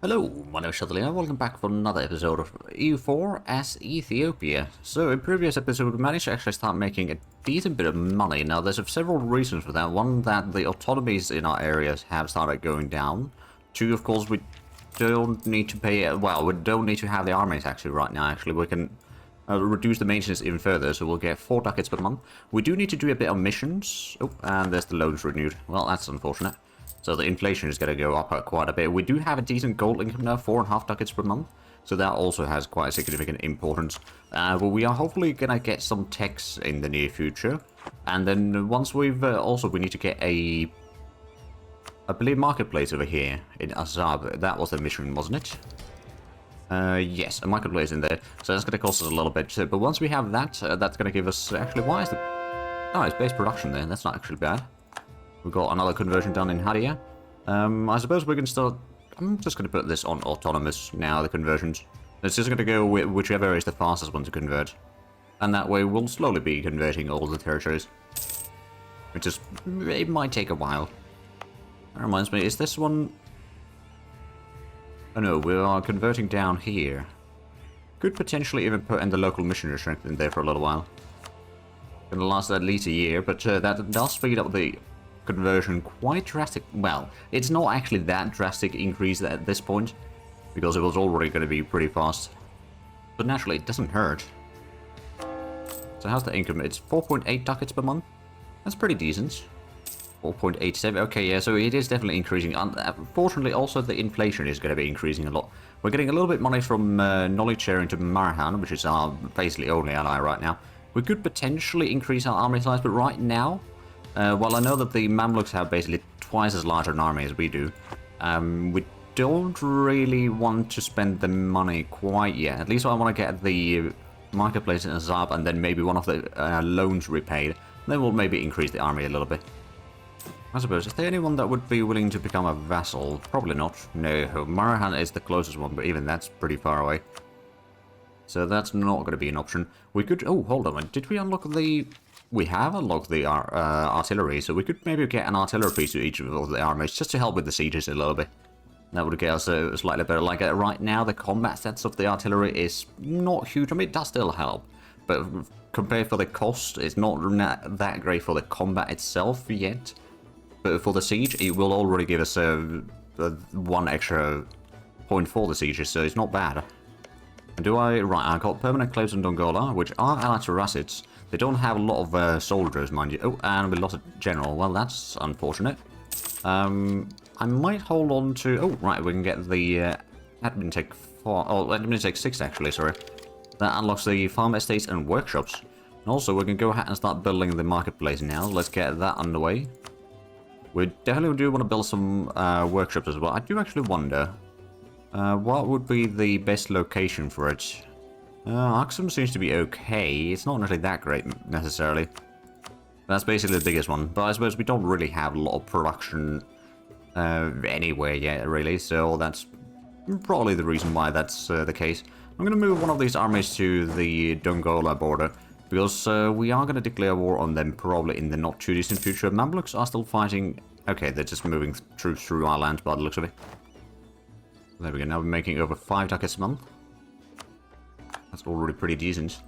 Hello, my name is Zhatelier, welcome back for another episode of EU4 as Ethiopia. So, in previous episode we managed to actually start making a decent bit of money. Now, there's several reasons for that. One, that the autonomies in our areas have started going down. Two, of course, we don't need to pay, well, we don't need to have the armies actually right now, actually. We can reduce the maintenance even further, so we'll get 4 ducats per month. We do need to do a bit of missions. Oh, and there's the loans renewed. Well, that's unfortunate. So the inflation is going to go up quite a bit. We do have a decent gold income now, 4.5 ducats per month. So that also has quite a significant importance. But we are hopefully going to get some techs in the near future. And then once we've we need to get a, I believe, marketplace over here in Azab. That was the mission, wasn't it? Yes, a marketplace in there. So that's going to cost us a little bit. But once we have that, that's going to give us, actually, why is the... Oh, it's base production there. That's not actually bad. We've got another conversion done in Zhatelier. I suppose we can start... I'm just going to put this on autonomous now, the conversions. It's just going to go with whichever is the fastest one to convert. And that way we'll slowly be converting all the territories. It might take a while. That reminds me, is this one... Oh no, we are converting down here. Could potentially even put in the local missionary strength in there for a little while. Gonna last at least a year, but that does speed up the conversion quite drastic. Well, it's not actually that drastic increase at this point, because it was already going to be pretty fast. But naturally, it doesn't hurt. So how's the income? It's 4.8 ducats per month. That's pretty decent. 4.87. Okay, yeah, so it is definitely increasing. Unfortunately, also the inflation is going to be increasing a lot. We're getting a little bit money from knowledge sharing to Marhan, which is our basically only ally right now. We could potentially increase our army size, but right now, while I know that the Mamluks have basically twice as large an army as we do, we don't really want to spend the money quite yet. At least I want to get the marketplace in Azab and then maybe one of the loans repaid. Then we'll maybe increase the army a little bit. I suppose, is there anyone that would be willing to become a vassal? Probably not. No, Marahan is the closest one, but even that's pretty far away. So that's not going to be an option. We could... Oh, hold on. Did we unlock the... We have unlocked the artillery, so we could maybe get an artillery piece to each of the armies, just to help with the sieges a little bit. That would get us slightly better. Like, right now, the combat stats of the artillery is not huge. I mean, it does still help, but compared for the cost, it's not that great for the combat itself yet. But for the siege, it will already give us one extra point for the sieges, so it's not bad. And right, I got permanent claims on Dongola, which are allied to Rassids. They don't have a lot of soldiers, mind you. Oh, and we lost a general. Well, that's unfortunate. I might hold on to... Oh, right, we can get the admin tech 4... Oh, admin tech 6, actually, sorry. That unlocks the farm estates and workshops. And also, we can go ahead and start building the marketplace now. Let's get that underway. We definitely do want to build some workshops as well. I do actually wonder... what would be the best location for it? Axum seems to be okay. It's not really that great, necessarily. That's basically the biggest one. But I suppose we don't really have a lot of production anywhere yet, really. So that's probably the reason why that's the case. I'm going to move one of these armies to the Dongola border. Because we are going to declare war on them probably in the not too distant future. Mamluks are still fighting... Okay, they're just moving troops through our land by the looks of it. There we go, now we're making over 5 ducats a month. That's already pretty decent.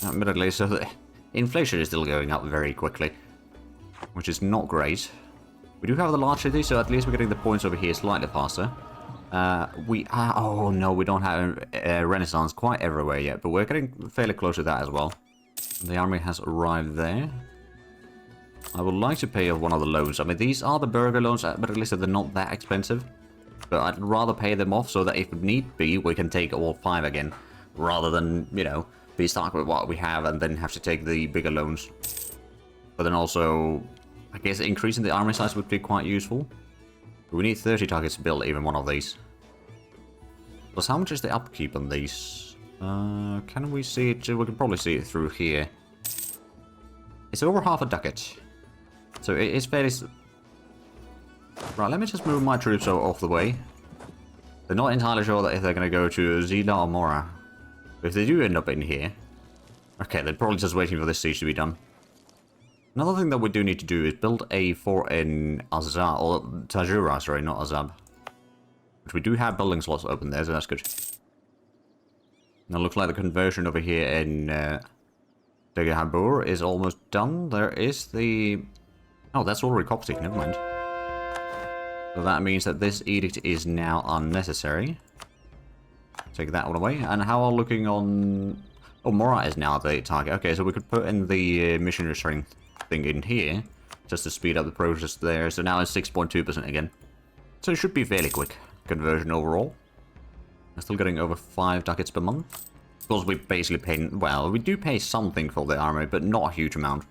Admittedly, so the inflation is still going up very quickly, which is not great. We do have the large city, so at least we're getting the points over here slightly faster. We are... Oh no, we don't have Renaissance quite everywhere yet, but we're getting fairly close to that as well. The army has arrived there. I would like to pay off one of the loans. I mean, these are the burger loans, but at least they're not that expensive. But I'd rather pay them off so that if need be, we can take all 5 again. Rather than, you know, be stuck with what we have and then have to take the bigger loans. But then also, I guess increasing the army size would be quite useful. We need 30 targets to build even one of these. Plus, how much is the upkeep on these? Can we see it? We can probably see it through here. It's over half a ducat. So it's fairly... Right, let me just move my troops off the way. They're not entirely sure that if they're going to go to Zila or Mora. If they do end up in here... Okay, they're probably just waiting for this siege to be done. Another thing that we do need to do is build a fort in Azab, or Tajura, sorry, not Azab. Which we do have building slots open there, so that's good. Now it looks like the conversion over here in Degahabur is almost done. There is the... Oh, that's already Coptic, never mind. So that means that this edict is now unnecessary. Take that one away. And how are looking on... Oh, Morat is now the target. Okay, so we could put in the missionary strength thing in here, just to speed up the process there. So now it's 6.2% again. So it should be fairly quick conversion overall. We're still getting over 5 ducats per month. Of course, we basically pay... Well, we do pay something for the army, but not a huge amount.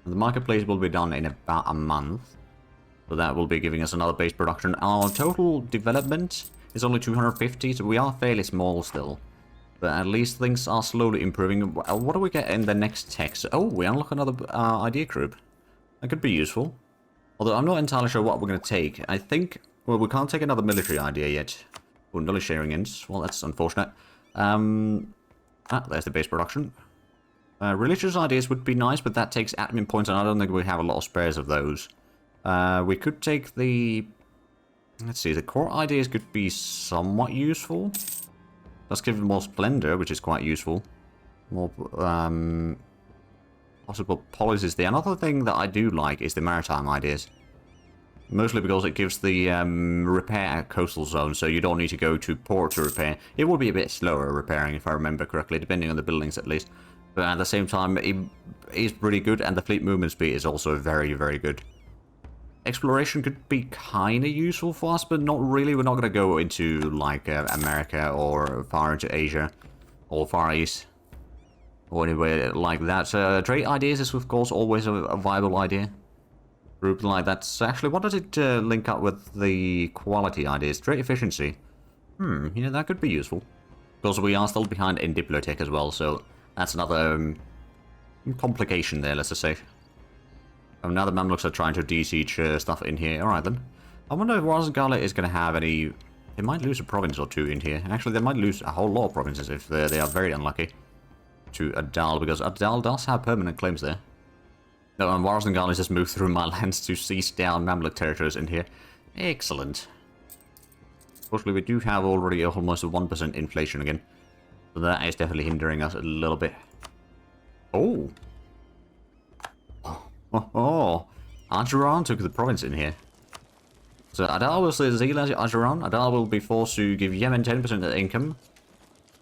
The marketplace will be done in about a month. So that will be giving us another base production. Our total development is only 250, so we are fairly small still. But at least things are slowly improving. What do we get in the next text? Oh, we unlock another idea group. That could be useful. Although I'm not entirely sure what we're going to take. I think... Well, we can't take another military idea yet. Oh, knowledge sharing ends. Well, that's unfortunate. There's the base production. Religious ideas would be nice, but that takes admin points, and I don't think we have a lot of spares of those. We could take the... Let's see, the core ideas could be somewhat useful. Let's give them more splendor, which is quite useful. More possible policies there. Another thing that I do like is the maritime ideas. Mostly because it gives the repair at coastal zones, so you don't need to go to port to repair. It will be a bit slower repairing, if I remember correctly, depending on the buildings at least. But at the same time, it is pretty good, and the fleet movement speed is also very, very good. Exploration could be kind of useful for us, but not really. We're not going to go into, like, America or far into Asia or Far East or anywhere like that. Trade ideas is, of course, always a viable idea. Group like that's actually, what does it link up with the quality ideas? Trade efficiency. Yeah, that could be useful. Because we are still behind in Diplotech as well, so that's another complication there, let's just say. Oh, now the Mamluks are trying to de-siege stuff in here. Alright then. I wonder if Rosengala is going to have any... They might lose a province or two in here. Actually, they might lose a whole lot of provinces if they are very unlucky to Adal, because Adal does have permanent claims there. No, and Rosengala just moved through my lands to seize down Mamluk territories in here. Excellent. Fortunately, we do have already almost a 1% inflation again. So that is definitely hindering us a little bit. Oh! Oh, Ajuran took the province in here. So Adal will say Zila Ajuran. Adal will be forced to give Yemen 10% of the income.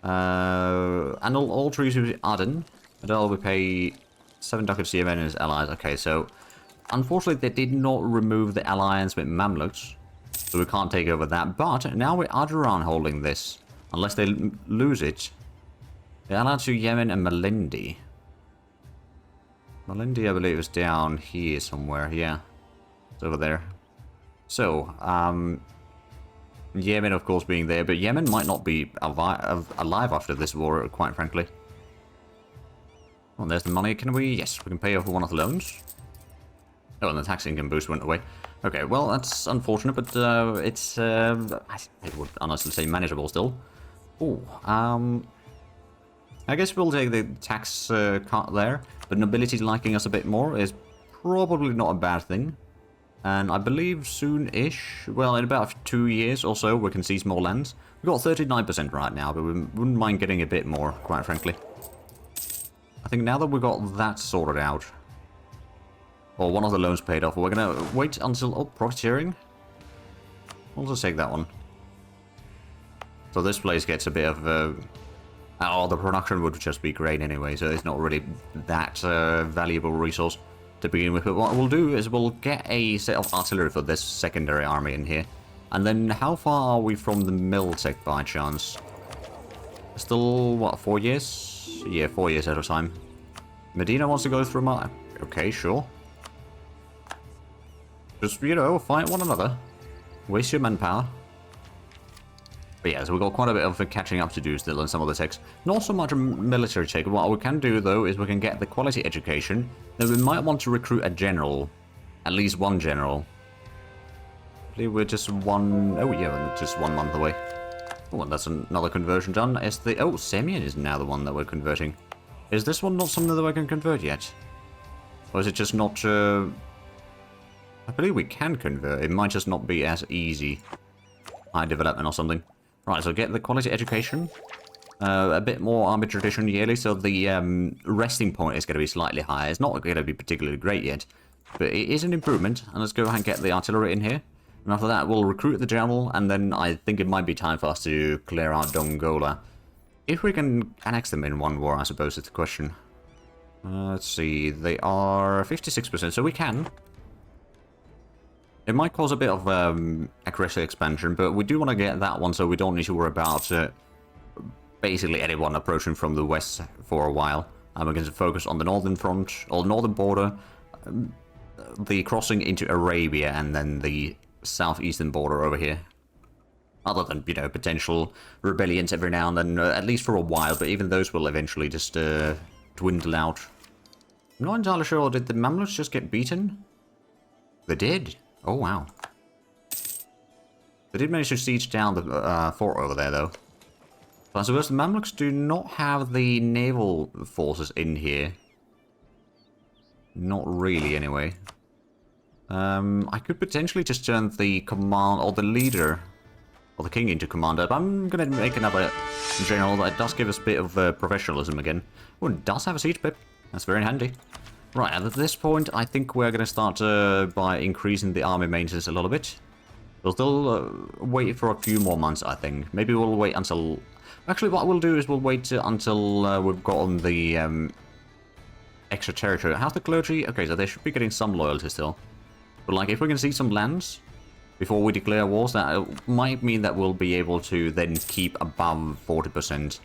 Annul all treaties with Aden. Adal will pay 7 ducats to Yemen and his allies. Okay, so unfortunately they did not remove the alliance with Mamluks. So we can't take over that. But now with Ajuran holding this, unless they lose it, they're allied to Yemen and Malindi. Malindi, I believe, is down here somewhere. Yeah, it's over there. So, Yemen, of course, being there, but Yemen might not be alive after this war, quite frankly. Well, there's the money. Can we? Yes, we can pay off one of the loans. Oh, and the tax income boost went away. Okay, well, that's unfortunate, but it's, I would honestly say manageable still. Oh, I guess we'll take the tax cut there, but nobility liking us a bit more is probably not a bad thing. And I believe soon-ish, well, in about 2 years or so, we can seize more lands. We've got 39% right now, but we wouldn't mind getting a bit more, quite frankly. I think now that we've got that sorted out, or one of the loans paid off, we're going to wait until... Oh, profiteering. We'll just take that one. So this place gets a bit of... Oh, the production would just be great anyway, so it's not really that valuable resource to begin with. But what we'll do is we'll get a set of artillery for this secondary army in here. And then how far are we from the Miltech by chance? Still, what, 4 years? Yeah, 4 years at a time. Medina wants to go through my... Okay, sure. Just, you know, fight one another. Waste your manpower. But yeah, so we've got quite a bit of catching up to do still in some of the techs. Not so much a military tech. What we can do, though, is we can get the quality education. Then we might want to recruit a general. At least one general. I believe we're just one... Oh, yeah, just 1 month away. Oh, and that's another conversion done. Is the... Oh, Semyon is now the one that we're converting. Is this one not something that we can convert yet? Or is it just not... I believe we can convert. It might just not be as easy. High development or something. Right, so get the quality education. A bit more army tradition yearly, so the resting point is going to be slightly higher. It's not going to be particularly great yet, but it is an improvement. And let's go ahead and get the artillery in here. And after that, we'll recruit the general, and then I think it might be time for us to clear out Dongola. If we can annex them in one war, I suppose is the question. Let's see, they are 56%, so we can. It might cause a bit of aggressive expansion, but we do want to get that one, so we don't need to worry about basically anyone approaching from the west for a while. And we're going to focus on the northern front, or northern border, the crossing into Arabia, and then the southeastern border over here. Other than, you know, potential rebellions every now and then, at least for a while, but even those will eventually just dwindle out. I'm not entirely sure, did the Mamluks just get beaten? They did. Oh, wow. They did manage to siege down the fort over there, though. So I suppose the Mamluks do not have the naval forces in here. Not really, anyway. I could potentially just turn the command, or the leader, or the king into commander, but I'm going to make another general that does give us a bit of professionalism again. Oh, it does have a siege pip. That's very handy. Right, at this point, I think we're going to start by increasing the army maintenance a little bit. We'll still wait for a few more months, I think. Maybe we'll wait until... Actually, what we'll do is we'll wait until we've gotten the extra territory. How's the clergy? Okay, so they should be getting some loyalty still. But, like, if we can see some lands before we declare wars, that might mean that we'll be able to then keep above 40%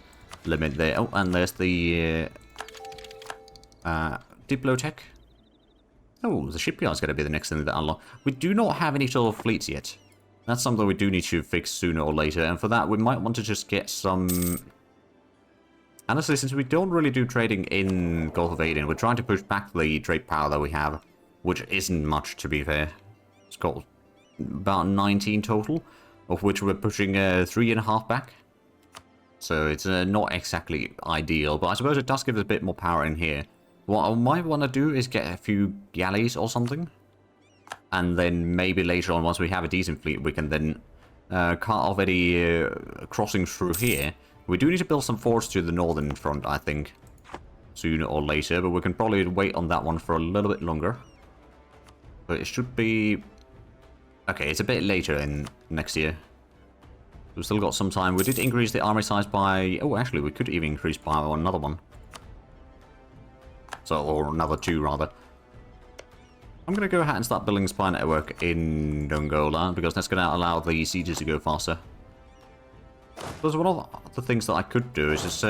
limit there. Oh, and there's the Diplotech. Oh, the shipyard's going to be the next thing that unlock. We do not have any sort of fleets yet. That's something we do need to fix sooner or later, and for that we might want to just get some... Honestly, since we don't really do trading in Gulf of Aden, we're trying to push back the trade power that we have, which isn't much, to be fair. It's got about 19 total, of which we're pushing 3.5 back. So it's not exactly ideal, but I suppose it does give us a bit more power in here. What I might want to do is get a few galleys or something. And then maybe later on, once we have a decent fleet, we can then cut off any crossings through here. We do need to build some forts to the northern front, I think, sooner or later. But we can probably wait on that one for a little bit longer. But it should be... Okay, it's a bit later in next year. We've still got some time. We did increase the army size by... Oh, actually, we could even increase by another one. So, or another two, rather. I'm going to go ahead and start building a spy network in Dongola, because that's going to allow the sieges to go faster. Because one of the things that I could do is just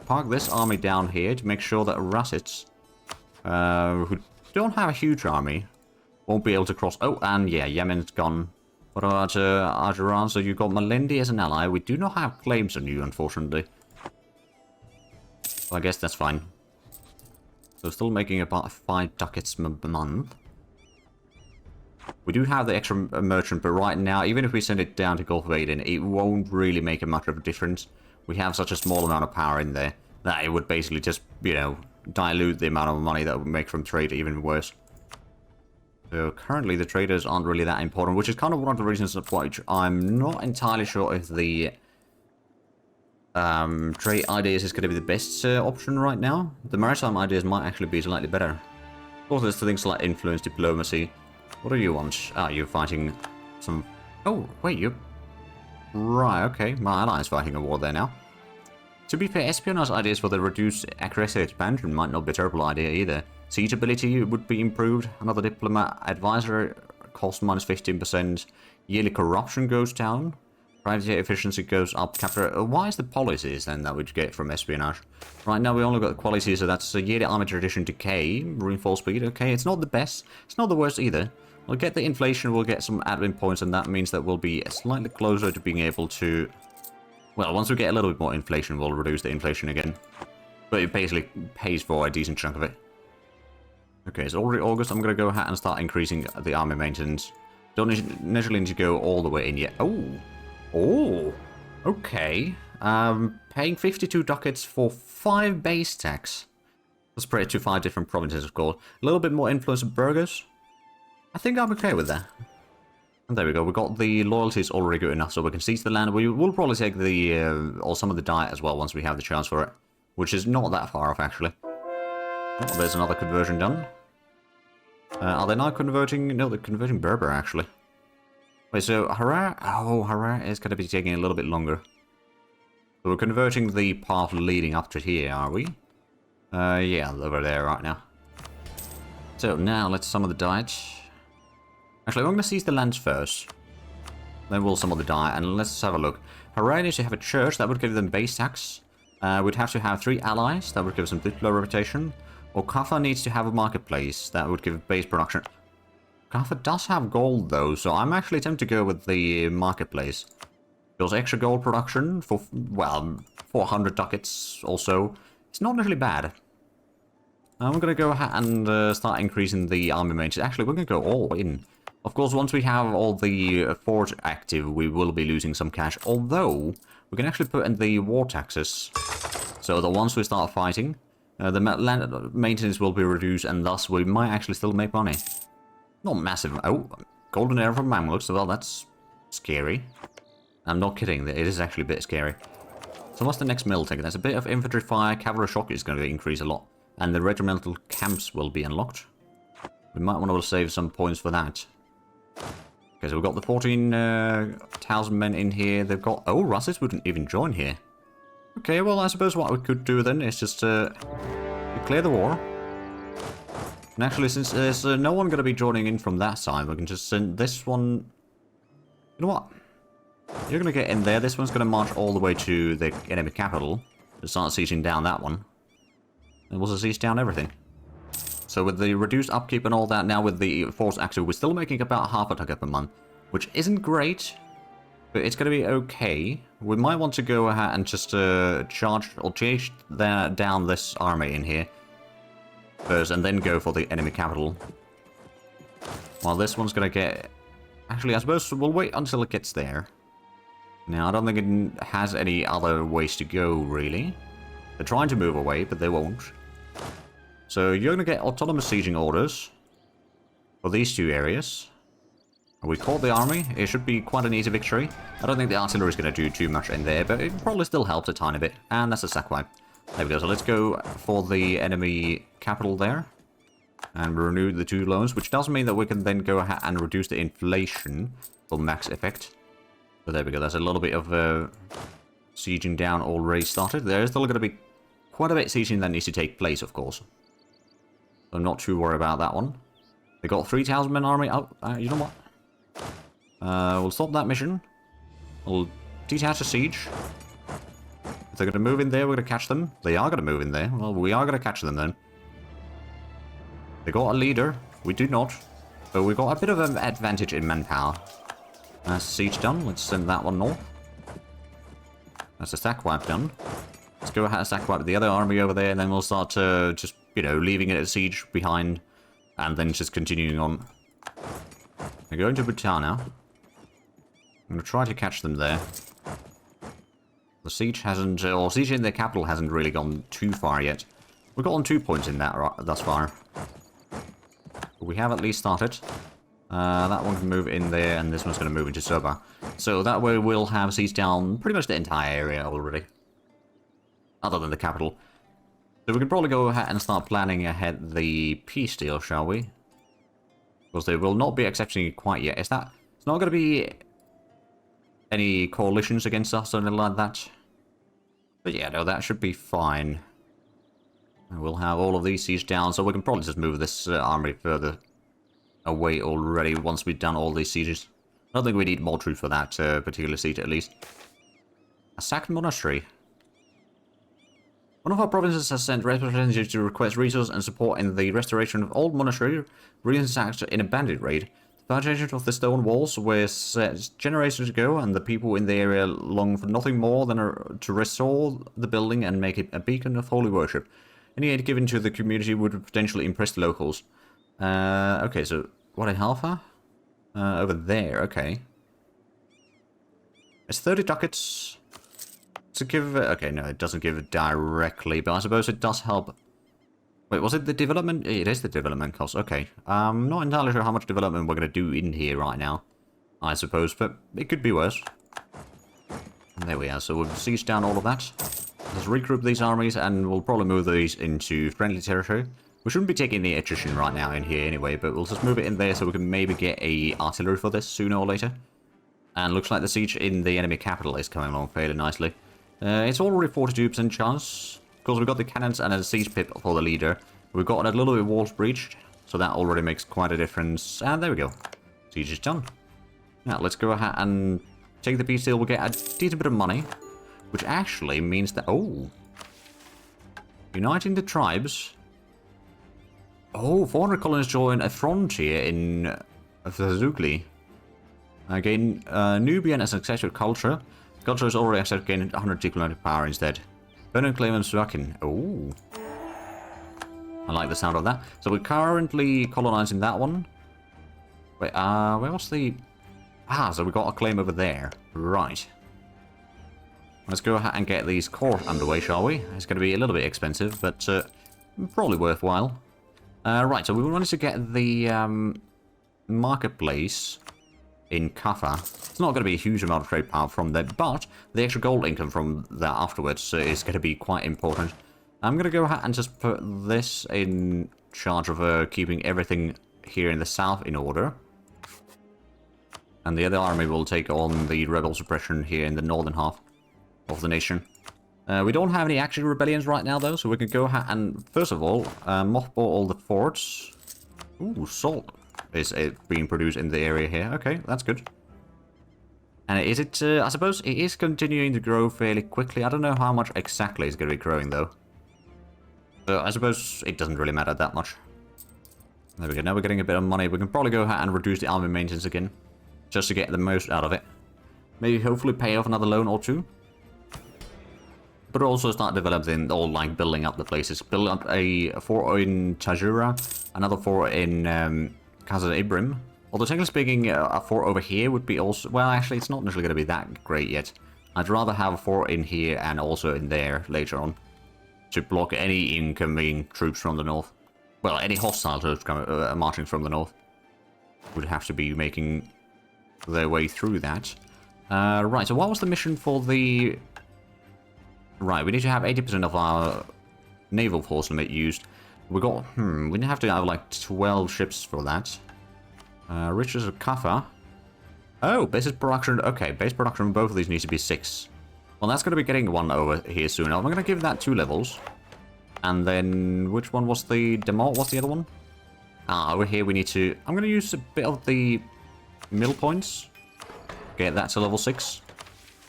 park this army down here to make sure that Rassits, who don't have a huge army, won't be able to cross... Oh, and yeah, Yemen's gone. What about Ajaran? So you've got Malendi as an ally. We do not have claims on you, unfortunately. Well, I guess that's fine. So still making about 5 ducats a month. We do have the extra merchant, but right now, even if we send it down to Gulf of Aden, it won't really make much of a difference. We have such a small amount of power in there that it would basically just, you know, dilute the amount of money that we make from trade even worse. So currently the traders aren't really that important, which is kind of one of the reasons of why I'm not entirely sure if the trade ideas is going to be the best option right now. The maritime ideas might actually be slightly better. Also, there's things like influence, diplomacy. What do you want? Ah, you're fighting some... Oh, wait, you... Right, okay. My ally is fighting a war there now. To be fair, espionage ideas for the reduced aggressive expansion might not be a terrible idea either. Siege ability would be improved. Another diplomat advisor cost minus 15%. Yearly corruption goes down. Private efficiency goes up. Capture... why is the policies then that we get from espionage? Right now we only got qualities, so that's a yearly army tradition decay. Reinforced speed. Okay, it's not the best. It's not the worst either. We'll get the inflation, we'll get some admin points, and that means that we'll be slightly closer to being able to... Well, once we get a little bit more inflation, we'll reduce the inflation again. But it basically pays for a decent chunk of it. Okay, it's already August. I'm going to go ahead and start increasing the army maintenance. Don't necessarily need to go all the way in yet. Oh! Oh! Okay. Paying 52 ducats for 5 base tax. Let's spread it to 5 different provinces, of course. A little bit more influence of burghers. I think I'm okay with that. And there we go. We got the loyalties already good enough, so we can seize the land. We will probably take the or some of the diet as well once we have the chance for it, which is not that far off actually. Oh, there's another conversion done. Are they now converting? No, they're converting Berber actually. Wait, so Harar? Oh, Harar is going to be taking a little bit longer. So we're converting the path leading up to here, are we? Yeah, over there right now. So now let's summon the diet. Actually, I'm going to seize the lands first. Then we'll summon the diet, and let's have a look. Harar needs to have a church, that would give them base tax. We'd have to have 3 allies, that would give some titular reputation. Or Kaffa needs to have a marketplace, that would give base production. Kaffa does have gold though, so I'm actually tempted to go with the marketplace. Because extra gold production for, well, 400 ducats also. It's not really bad. I'm going to go ahead and start increasing the army maintenance. Actually, we're going to go all in. Of course, once we have all the forts active, we will be losing some cash. Although, we can actually put in the war taxes. So that once we start fighting, the land maintenance will be reduced, and thus we might actually still make money. Not massive. Oh, golden arrow from Mamluks. Well, that's scary. I'm not kidding. It is actually a bit scary. So what's the next mill ticket? There's a bit of infantry fire. Cavalry shock is going to increase a lot. And the regimental camps will be unlocked. We might want to save some points for that. Okay, so we've got the 14,000 men in here. They've got... Oh, Russes wouldn't even join here. Okay, well, I suppose what we could do then is just declare the war. And actually, since there's no one going to be joining in from that side, we can just send this one... You know what? You're going to get in there. This one's going to march all the way to the enemy capital. To start sieging down that one. And we'll just siege down everything. So with the reduced upkeep and all that, now with the force active, we're still making about half a ducat per month. Which isn't great, but it's going to be okay. We might want to go ahead and just charge or chase down this army in here first, and then go for the enemy capital. While this one's going to get... Actually, I suppose we'll wait until it gets there. Now, I don't think it has any other ways to go, really. They're trying to move away, but they won't. So you're going to get autonomous sieging orders for these 2 areas. We caught the army. It should be quite an easy victory. I don't think the artillery is going to do too much in there, but it probably still helps a tiny bit. And that's a sack wipe. There we go. So let's go for the enemy capital there. And renew the 2 loans, which does mean that we can then go ahead and reduce the inflation for max effect. So there we go. There's a little bit of sieging down already started. There's still going to be quite a bit of sieging that needs to take place, of course. So I'm not too worried about that one. They got 3,000 men army. Oh, you know what? We'll stop that mission. We'll detach a siege. If they're going to move in there, we're going to catch them. They are going to move in there. Well, we are going to catch them then. They got a leader. We do not. But we've got a bit of an advantage in manpower. That's siege done. Let's send that one north. That's a sack wipe done. Let's go ahead and sack wipe the other army over there, and then we'll start just, you know, leaving it at siege behind, and then just continuing on. We're going to Bhutan now. I'm going to try to catch them there. The siege hasn't, or siege in their capital hasn't really gone too far yet. We've gotten 2 points in that thus far. But we have at least started. That one can move in there, and this one's going to move into Soba. So that way we'll have siege down pretty much the entire area already. Other than the capital. So we can probably go ahead and start planning ahead the peace deal, shall we? Because they will not be accepting it quite yet. It's not going to be any coalitions against us or anything like that. But yeah, no, that should be fine. And we'll have all of these siege down, so we can probably just move this army further away already once we've done all these sieges. I don't think we need more troops for that particular siege, at least. A sacked monastery. One of our provinces has sent representatives to request resources and support in the restoration of old monastery ransacked in a bandit raid. The foundation of the stone walls were set generations ago, and the people in the area long for nothing more than to restore the building and make it a beacon of holy worship. Any aid given to the community would potentially impress the locals. Okay, so what in Halfa? Over there, okay. It's 30 ducats. To give... Okay, no, it doesn't give it directly, but I suppose it does help Wait, was it the development? It is the development cost. Okay. I'm not entirely sure how much development we're going to do in here right now, I suppose, but it could be worse. And there we are. So we'll siege down all of that. Let's regroup these armies, and we'll probably move these into friendly territory. We shouldn't be taking the attrition right now in here anyway, but we'll just move it in there so we can maybe get a artillery for this sooner or later. And looks like the siege in the enemy capital is coming along fairly nicely. It's already 42% chance. Of course, we've got the cannons and a siege pip for the leader. We've got a little bit of walls breached, so that already makes quite a difference. And there we go. Siege is done. Now, let's go ahead and take the peace deal. We'll get a decent bit of money, which actually means that... Oh! Uniting the tribes. Oh, 400 colonies join a frontier in Zhatelier. Again, Nubian as an accessory culture. Culture is already accepted, gaining 100 diplomatic power instead. Burning claim and Swakin. Oh. I like the sound of that. So we're currently colonizing that one. Wait, where was the... Ah, so we got a claim over there. Right. Let's go ahead and get these core underway, shall we? It's going to be a little bit expensive, but probably worthwhile. Right, so we wanted to get the marketplace in Kaffa. It's not going to be a huge amount of trade power from that, but the extra gold income from that afterwards is going to be quite important. I'm going to go ahead and just put this in charge of keeping everything here in the south in order. And the other army will take on the rebel suppression here in the northern half of the nation. We don't have any active rebellions right now, though, so we can go ahead and, first of all, mothball all the forts. Ooh, salt is being produced in the area here. Okay, that's good. And is it, I suppose it is continuing to grow fairly quickly. I don't know how much exactly it's going to be growing, though. So I suppose it doesn't really matter that much. There we go. Now we're getting a bit of money. We can probably go ahead and reduce the army maintenance again, just to get the most out of it. Maybe hopefully pay off another loan or two. But also start developing, or like building up the places. Build up a fort in Tajura, another fort in Kazan Ibrim. Although technically speaking, a fort over here would be also... Well, actually, it's not necessarily going to be that great yet. I'd rather have a fort in here and also in there later on, to block any incoming troops from the north. Well, any hostile troops marching from the north would have to be making their way through that. Right, so what was the mission for the... Right, we need to have 80% of our naval force limit used. We got, we have to have like 12 ships for that. Riches of Kaffa. Oh, basic production. Okay, base production of both of these needs to be 6. Well, that's going to be getting one over here soon. I'm going to give that 2 levels. And then, which one was the Demont? What's the other one? Ah, over here we need to... I'm going to use a bit of the middle points. Get that to level 6.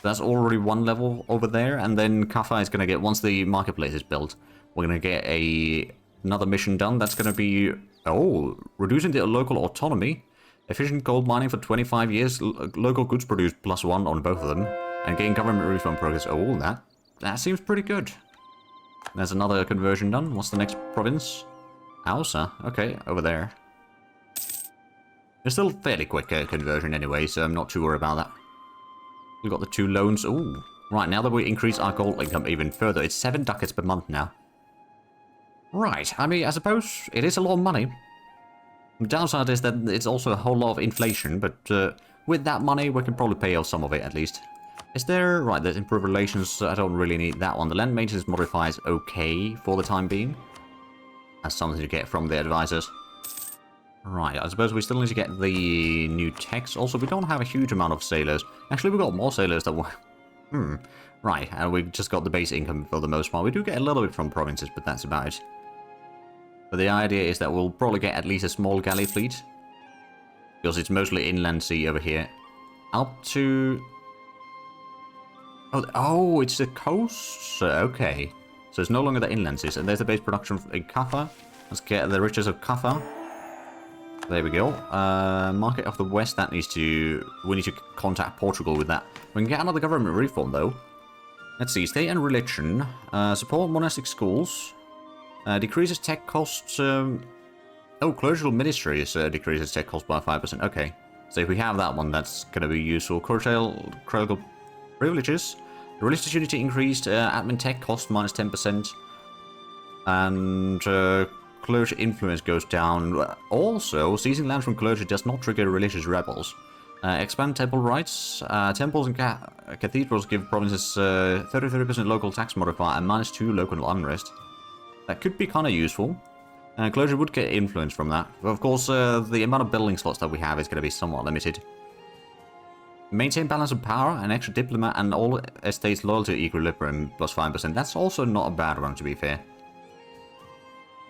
That's already 1 level over there. And then Kaffa is going to get, once the marketplace is built, we're going to get another mission done. That's going to be... Oh, reducing the local autonomy. Efficient gold mining for 25 years. Local goods produced +1 on both of them. And gain government refund progress. Oh, that seems pretty good. There's another conversion done. What's the next province? Ausa. Okay, over there. It's still fairly quick conversion anyway, so I'm not too worried about that. We've got the 2 loans. Ooh. Right, now that we increase our gold income even further, it's 7 ducats per month now. Right, I mean, I suppose it is a lot of money. The downside is that it's also a whole lot of inflation, but with that money, we can probably pay off some of it at least. Is there... Right, there's improved relations. I don't really need that one. The land maintenance modifier is okay for the time being. That's something to get from the advisors. Right, I suppose we still need to get the new techs. Also, we don't have a huge amount of sailors. Actually, we've got more sailors than... Right, and we just got the base income for the most part. We do get a little bit from provinces, but that's about it. But the idea is that we'll probably get at least a small galley fleet. Because it's mostly inland sea over here. Up to... Oh, it's the coast? Okay. So it's no longer the inland seas. And there's the base production in Kaffa. Let's get the riches of Kaffa. There we go. Market of the West, that needs to... We need to contact Portugal with that. We can get another government reform, though. Let's see. State and religion. Support monastic schools. Decreases tech costs... Oh, clerical ministries decreases tech costs by 5%. Okay. So if we have that one, that's going to be useful. Curtail clerical privileges. Religious unity increased. Admin tech cost minus 10%. And clergy influence goes down. Also, seizing lands from clergy does not trigger religious rebels. Expand temple rights. Temples and cathedrals give provinces 33% local tax modifier and -2 local unrest. That could be kind of useful. Clergy would get influence from that. But of course, the amount of building slots that we have is going to be somewhat limited. Maintain balance of power, an extra diplomat, and all estates loyal to equilibrium plus 5%. That's also not a bad one, to be fair.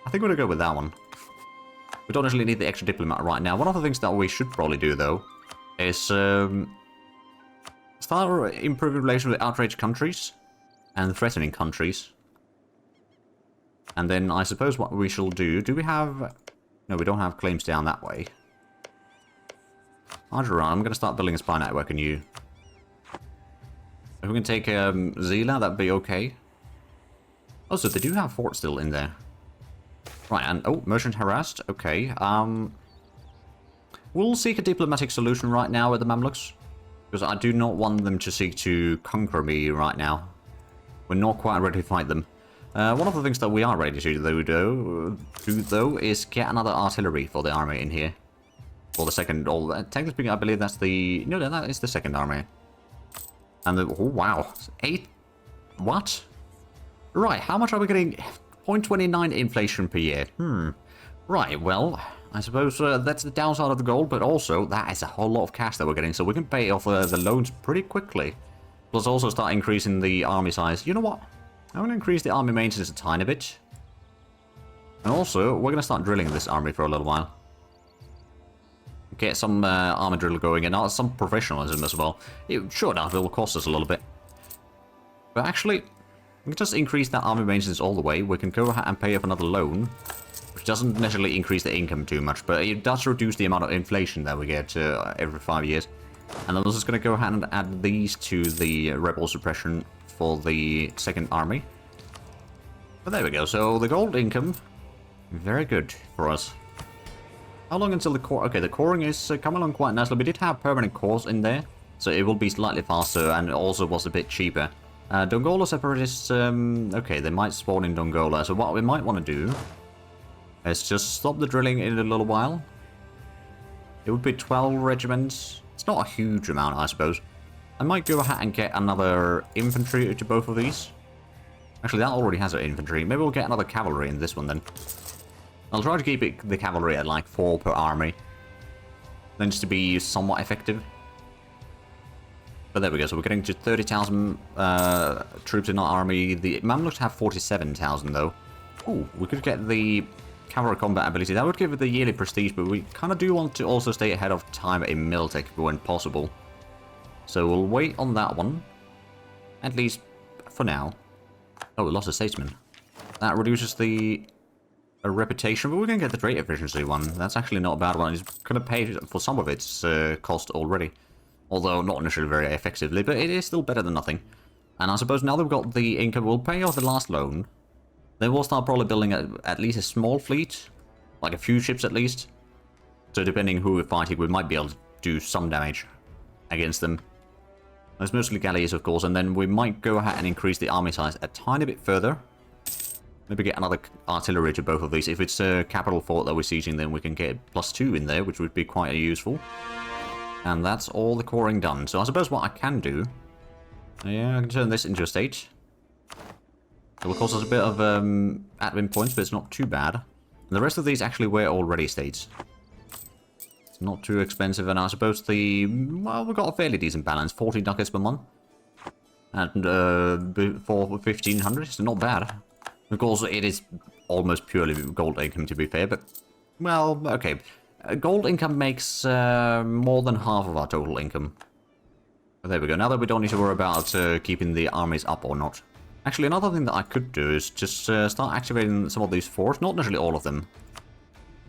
I think we're going to go with that one. We don't actually need the extra diplomat right now. One of the things that we should probably do, though, is start improving relations with outraged countries and threatening countries. And then I suppose what we shall do... Do we have... No, we don't have claims down that way. I'm going to start building a spy network in you. If we can take Zila, that'd be okay. Oh, so they do have forts still in there. Right, and... Oh, merchant harassed. Okay. We'll seek a diplomatic solution right now with the Mamluks. Because I do not want them to seek to conquer me right now. We're not quite ready to fight them. One of the things that we are ready to do, though, is get another artillery for the army in here. For the second, technically speaking, I believe that's the... No, that is the second army. And the... Oh, wow. 8... What? Right, how much are we getting? 0.29 inflation per year. Right, well, I suppose that's the downside of the gold, but also that is a whole lot of cash that we're getting, so we can pay off the loans pretty quickly. Plus also start increasing the army size. You know what? I'm going to increase the army maintenance a tiny bit. And also, we're going to start drilling this army for a little while. Get some armor drill going and some professionalism as well. Sure enough, it will cost us a little bit. But actually, we can just increase that army maintenance all the way. We can go ahead and pay off another loan, which doesn't necessarily increase the income too much, but it does reduce the amount of inflation that we get every 5 years. And then we're just going to go ahead and add these to the rebel suppression for the second army. But there we go. So the gold income, very good for us. How long until the core? Okay, the coring is coming along quite nicely. We did have permanent cores in there, so it will be slightly faster and also was a bit cheaper. Dongola separatists, okay, they might spawn in Dongola. So what we might want to do is just stop the drilling in a little while. It would be 12 regiments. It's not a huge amount, I suppose. I might go ahead and get another infantry to both of these. Actually, that already has an infantry. Maybe we'll get another cavalry in this one then. I'll try to keep the cavalry at like 4 per army. Then just to be somewhat effective. But there we go. So we're getting to 30,000 troops in our army. The Mamluks have 47,000 though. Ooh, we could get the cavalry combat ability. That would give it the yearly prestige, but we kind of do want to also stay ahead of time in Miltech when possible. So we'll wait on that one. At least for now. Oh, we lost a statesman. That reduces the reputation, but we're going to get the trade efficiency one. That's actually not a bad one. It's going to pay for some of its cost already. Although not initially very effectively, but it is still better than nothing. And I suppose now that we've got the income, we'll pay off the last loan. Then we'll start probably building at least a small fleet. Like a few ships at least. So depending who we're fighting, we might be able to do some damage against them. There's mostly galleys, of course, and then we might go ahead and increase the army size a tiny bit further. Maybe get another artillery to both of these. If it's a capital fort that we're sieging, then we can get +2 in there, which would be quite useful. And that's all the coring done. So I suppose what I can do... Yeah, I can turn this into a state. It will cost us a bit of admin points, but it's not too bad. And the rest of these actually were already states. It's not too expensive, and I suppose the... Well, we've got a fairly decent balance. 40 ducats per month. And for 1,500, it's not bad. Of course, it is almost purely gold income, to be fair, but... Well, okay. Gold income makes more than half of our total income. But there we go. Now that we don't need to worry about keeping the armies up or not. Actually, another thing that I could do is just start activating some of these forts. Not necessarily all of them.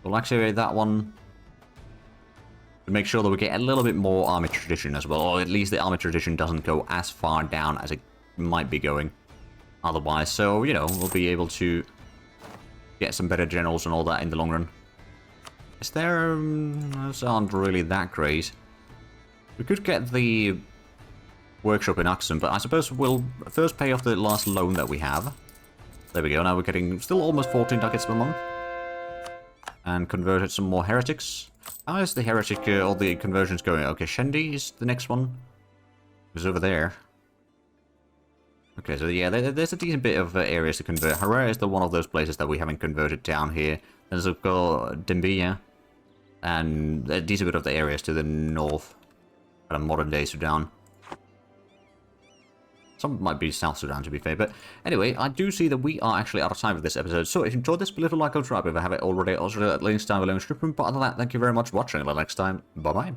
We'll activate that one to make sure that we get a little bit more army tradition as well. Or at least the army tradition doesn't go as far down as it might be going otherwise. So, you know, we'll be able to get some better generals and all that in the long run. Is there... those aren't really that great. We could get the workshop in Aksum, but I suppose we'll first pay off the last loan that we have. There we go, now we're getting still almost 14 ducats per month. And converted some more heretics. How is the heretic, all the conversions going? Okay, Shendi is the next one. It's over there. Okay, so yeah, there's a decent bit of areas to convert. Harare is the one of those places that we haven't converted down here. There's of course Dembia, and a decent bit of the areas to the north. Kind of modern day Sudan. Some might be South Sudan, to be fair. But anyway, I do see that we are actually out of time for this episode. So if you enjoyed this, please leave a like or subscribe if I haven't already. Also, links down below in the description. But other than that, thank you very much for watching. Until next time, bye-bye.